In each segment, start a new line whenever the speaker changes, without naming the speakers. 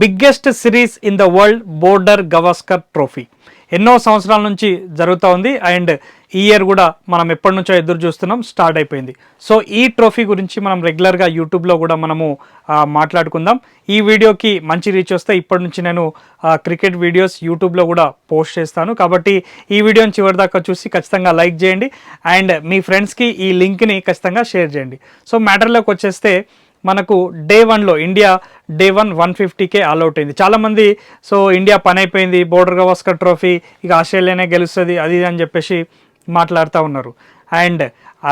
Biggest series in the world border Gavaskar trophy ఎన్నో సంవత్సరాల నుంచి జరుగుతూ ఉంది అండ్ ఈ ఇయర్ కూడా మనం ఎప్పటి నుంచో ఎదురు చూస్తున్నాం, స్టార్ట్ అయిపోయింది. సో ఈ ట్రోఫీ గురించి మనం రెగ్యులర్గా యూట్యూబ్లో కూడా మనము మాట్లాడుకుందాం. ఈ వీడియోకి మంచి రీచ్ వస్తే ఇప్పటి నుంచి నేను క్రికెట్ వీడియోస్ యూట్యూబ్లో కూడా పోస్ట్ చేస్తాను. కాబట్టి ఈ వీడియోని చివరిదాకా చూసి ఖచ్చితంగా లైక్ చేయండి అండ్ మీ ఫ్రెండ్స్కి ఈ లింక్ని ఖచ్చితంగా షేర్ చేయండి. సో మ్యాటర్లోకి వచ్చేస్తే మనకు డే 1లో ఇండియా డే 1 150కే ఆల్అవుట్ అయింది. చాలామంది సో ఇండియా పని అయిపోయింది, బోర్డర్ గవాస్కర్ ట్రోఫీ ఇక ఆస్ట్రేలియానే గెలుస్తుంది అది అని చెప్పేసి మాట్లాడుతూ ఉన్నారు. అండ్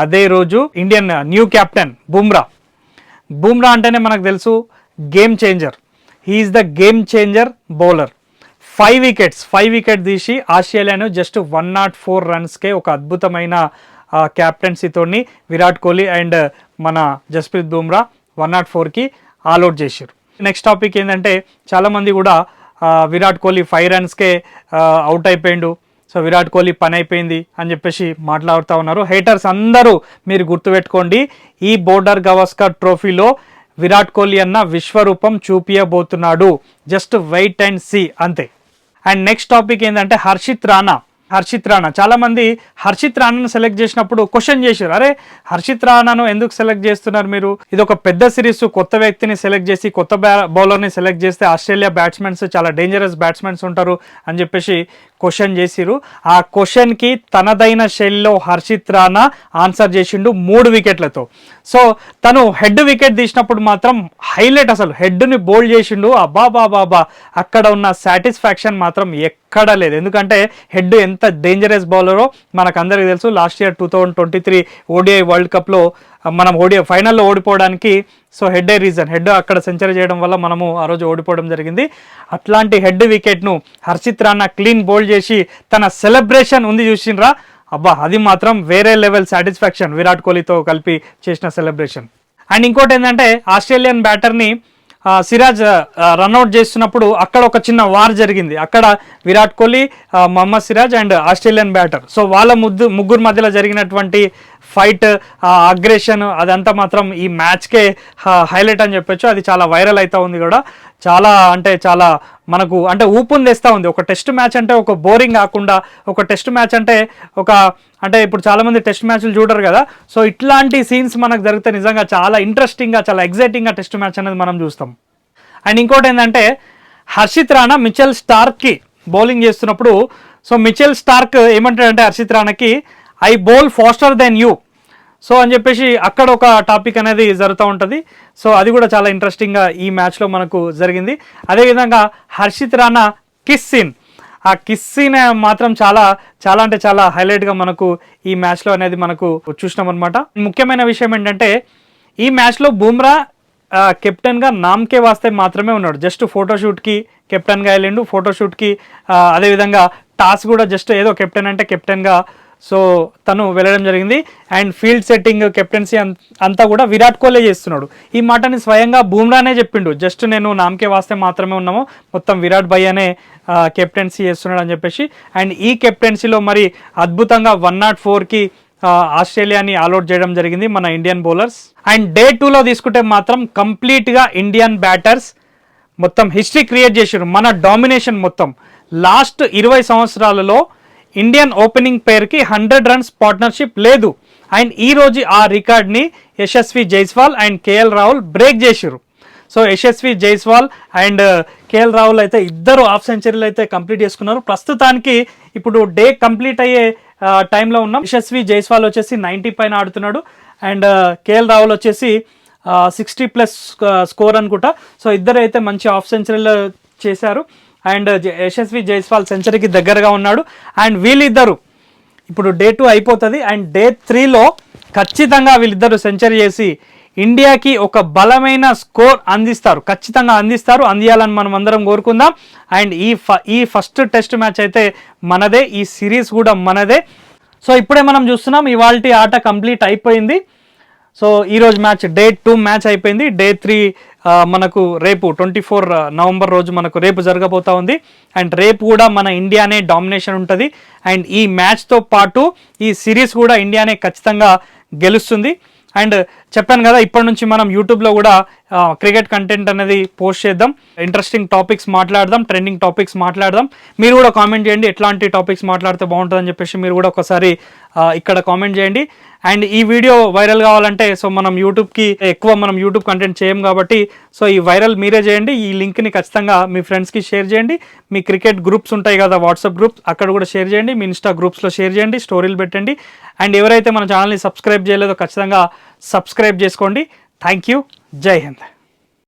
అదే రోజు ఇండియన్ న్యూ కెప్టెన్ బుమ్రా అంటేనే మనకు తెలుసు game changer. He's the game changer bowler. 5 wicket తీసి ఆస్ట్రేలియాను జస్ట్ 104 రన్స్కే ఒక అద్భుతమైన క్యాప్టెన్సీతోని విరాట్ కోహ్లీ అండ్ మన జస్ప్రీత్ బుమ్రా 104కి ఆల్అవుట్ చేశారు. నెక్స్ట్ టాపిక్ ఏంటంటే చాలామంది కూడా విరాట్ కోహ్లీ 5 రన్స్కే అవుట్ అయిపోయిండు, సో విరాట్ కోహ్లీ పని అయిపోయింది అని చెప్పేసి మాట్లాడుతూ ఉన్నారు. హేటర్స్ అందరూ మీరు గుర్తుపెట్టుకోండి, ఈ బోర్డర్ గవాస్కర్ ట్రోఫీలో విరాట్ కోహ్లీ అన్న విశ్వరూపం చూపించబోతున్నాడు. జస్ట్ వెయిట్ అండ్ సీ అంతే. అండ్ నెక్స్ట్ టాపిక్ ఏంటంటే హర్షిత్ రాణా. చాలామంది హర్షిత్ రాణాను సెలెక్ట్ చేసినప్పుడు క్వశ్చన్ చేశారు, అరే హర్షిత్ రాణాను ఎందుకు సెలెక్ట్ చేస్తున్నారు మీరు, ఇది ఒక పెద్ద సిరీస్, కొత్త వ్యక్తిని సెలెక్ట్ చేసి కొత్త బౌలర్ని సెలెక్ట్ చేస్తే ఆస్ట్రేలియా బ్యాట్స్మెన్స్ చాలా డేంజరస్ బ్యాట్స్మెన్స్ ఉంటారు అని చెప్పేసి క్వశ్చన్ చేసిరు. ఆ క్వశ్చన్కి తనదైన శైలిలో హర్షిత్ రాణా ఆన్సర్ చేసిండు 3 వికెట్లతో. సో తను హెడ్ వికెట్ తీసినప్పుడు మాత్రం హైలైట్, అసలు హెడ్ని బౌల్డ్ చేసిండు. బాబా అక్కడ ఉన్న సాటిస్ఫాక్షన్ మాత్రం ఎక్కడా లేదు. ఎందుకంటే హెడ్ ఎంత డేంజరస్ బౌలరో మనకందరికీ తెలుసు. లాస్ట్ ఇయర్ 2023 ఓడిఐ వరల్డ్ కప్లో మనం ఫైనల్లో ఓడిపోవడానికి సో హెడ్ రీజన్. హెడ్ అక్కడ సెంచరీ చేయడం వల్ల మనము ఆ రోజు ఓడిపోవడం జరిగింది. అట్లాంటి హెడ్ వికెట్ను హర్షిత్ రాణా క్లీన్ బౌల్డ్ చేసి తన సెలబ్రేషన్ ఉంది చూసిండ్రా, అది మాత్రం వేరే లెవెల్ సాటిస్ఫాక్షన్. విరాట్ కోహ్లీతో కలిపి చేసిన సెలబ్రేషన్. అండ్ ఇంకోటి ఏంటంటే ఆస్ట్రేలియన్ బ్యాటర్ని సిరాజ్ రన్అట్ చేస్తున్నప్పుడు అక్కడ ఒక చిన్న వార్ జరిగింది. అక్కడ Virat Kohli, Mohammed Siraj and Australian batter, so వాళ్ళ ముగ్గురు మధ్యలో జరిగినటువంటి ఫైట్, అగ్రెషన్, అదంతా మాత్రం ఈ మ్యాచ్కే హైలైట్ అని చెప్పొచ్చు. అది చాలా వైరల్ అవుతూ ఉంది కూడా. చాలా మనకు అంటే ఊపుని తెస్తూ ఉంది. ఒక టెస్ట్ మ్యాచ్ అంటే ఒక బోరింగ్ కాకుండా, ఒక టెస్ట్ మ్యాచ్ అంటే ఇప్పుడు చాలామంది టెస్ట్ మ్యాచ్లు చూడరు కదా, సో ఇట్లాంటి సీన్స్ మనకు జరిగితే నిజంగా చాలా ఇంట్రెస్టింగ్గా, చాలా ఎగ్జైటింగ్గా టెస్ట్ మ్యాచ్ అనేది మనం చూస్తాం. అండ్ ఇంకోటి ఏంటంటే హర్షిత్ రాణా మిచెల్ స్టార్క్కి బౌలింగ్ చేస్తున్నప్పుడు, సో మిచెల్ స్టార్క్ ఏమంటాడంటే హర్షిత్ రాణాకి, I bowl faster then you, so అని చెప్పేసి అక్కడ ఒక టాపిక్ అనేది జరుగుతూ ఉంటుంది. సో అది కూడా చాలా ఇంట్రెస్టింగ్గా ఈ మ్యాచ్లో మనకు జరిగింది. అదేవిధంగా హర్షిత్ రాణా కిస్ సీన్, ఆ కిస్ సీన్ మాత్రం చాలా హైలైట్గా మనకు ఈ మ్యాచ్లో అనేది మనకు చూసినాం అనమాట. ముఖ్యమైన విషయం ఏంటంటే ఈ మ్యాచ్లో బుమ్రా కెప్టెన్గా నామ్కే వాస్తే మాత్రమే ఉన్నాడు. జస్ట్ ఫోటోషూట్కి కెప్టెన్గా వెళ్ళిండు, ఫోటోషూట్కి. అదేవిధంగా టాస్ కూడా జస్ట్ ఏదో కెప్టెన్ అంటే కెప్టెన్గా సో తను వెళ్ళడం జరిగింది. అండ్ ఫీల్డ్ సెట్టింగ్, కెప్టెన్సీ అంతా కూడా విరాట్ కోహ్లీ చేస్తున్నాడు. ఈ మాటని స్వయంగా బుమ్రానే చెప్పిండు, జస్ట్ నేను నామ్కే వాస్తే మాత్రమే ఉన్నాము, మొత్తం విరాట్ భయ్ అనే కెప్టెన్సీ చేస్తున్నాడు అని చెప్పేసి. అండ్ ఈ కెప్టెన్సీలో మరి అద్భుతంగా 104కి ఆస్ట్రేలియాని ఆల్అవుట్ చేయడం జరిగింది మన ఇండియన్ బౌలర్స్. అండ్ డే 2లో తీసుకుంటే మాత్రం కంప్లీట్గా ఇండియన్ బ్యాటర్స్ మొత్తం హిస్టరీ క్రియేట్ చేశారు. మన డామినేషన్ మొత్తం లాస్ట్ 20 సంవత్సరాలలో ఇండియన్ ఓపెనింగ్ పేర్కి 100 రన్స్ పార్ట్నర్షిప్ లేదు. అండ్ ఈరోజు ఆ రికార్డ్ని Yashasvi Jaiswal and KL Rahul break చేశారు. So Yashasvi Jaiswal and KL Rahul అయితే ఇద్దరు హాఫ్ సెంచరీలు అయితే కంప్లీట్ చేసుకున్నారు. ప్రస్తుతానికి ఇప్పుడు డే కంప్లీట్ అయ్యే టైంలో ఉన్నాం. యశస్వి జైస్వాల్ వచ్చేసి 90 పైన ఆడుతున్నాడు అండ్ కేఎల్ రాహుల్ వచ్చేసి 60+ స్కోర్ అనుకుంటా. సో ఇద్దరు అయితే మంచి హాఫ్ సెంచరీలు చేశారు. అండ్ యశస్వి జైస్వాల్ సెంచరీకి దగ్గరగా ఉన్నాడు. అండ్ వీళ్ళిద్దరు ఇప్పుడు డే 2 అయిపోతుంది అండ్ డే 3లో ఖచ్చితంగా వీళ్ళిద్దరు సెంచరీ చేసి ఇండియాకి ఒక బలమైన స్కోర్ ఖచ్చితంగా అందియాలని మనం అందరం కోరుకుందాం. అండ్ ఈ ఫస్ట్ టెస్ట్ మ్యాచ్ అయితే మనదే, ఈ సిరీస్ కూడా మనదే. సో ఇప్పుడే మనం చూస్తున్నాం ఇవాల్టి ఆట కంప్లీట్ అయిపోయింది. సో ఈరోజు మ్యాచ్ డే 2 మ్యాచ్ అయిపోయింది. డే 3 మనకు రేపు 24 నవంబర్ రోజు మనకు రేపు జరగబోతా ఉంది. అండ్ రేపు కూడా మన ఇండియానే డామినేషన్ ఉంటుంది. అండ్ ఈ మ్యాచ్తో పాటు ఈ సిరీస్ కూడా ఇండియానే ఖచ్చితంగా గెలుస్తుంది. అండ్ చెప్పాను కదా, ఇప్పటి నుంచి మనం యూట్యూబ్లో కూడా క్రికెట్ కంటెంట్ అనేది పోస్ట్ చేద్దాం, ఇంట్రెస్టింగ్ టాపిక్స్ మాట్లాడదాం, ట్రెండింగ్ టాపిక్స్ మాట్లాడదాం. మీరు కూడా కామెంట్ చేయండి ఎట్లాంటి టాపిక్స్ మాట్లాడితే బాగుంటుందని చెప్పేసి మీరు కూడా ఒకసారి ఇక్కడ కామెంట్ చేయండి. అండ్ ఈ వీడియో వైరల్ కావాలంటే సో మనం యూట్యూబ్కి ఎక్కువ మనం యూట్యూబ్ కంటెంట్ చేయం కాబట్టి సో ఈ వైరల్ మీరే చేయండి. ఈ లింక్ని ఖచ్చితంగా మీ ఫ్రెండ్స్కి షేర్ చేయండి. మీ క్రికెట్ గ్రూప్స్ ఉంటాయి కదా, వాట్సాప్ గ్రూప్స్, అక్కడ కూడా షేర్ చేయండి. మీ ఇన్స్టా గ్రూప్స్లో షేర్ చేయండి, స్టోరీలు పెట్టండి. అండ్ ఎవరైతే మన ఛానల్ని సబ్స్క్రైబ్ చేయలేదో ఖచ్చితంగా సబ్స్క్రైబ్ చేసుకోండి. Thank you. జై హింద్.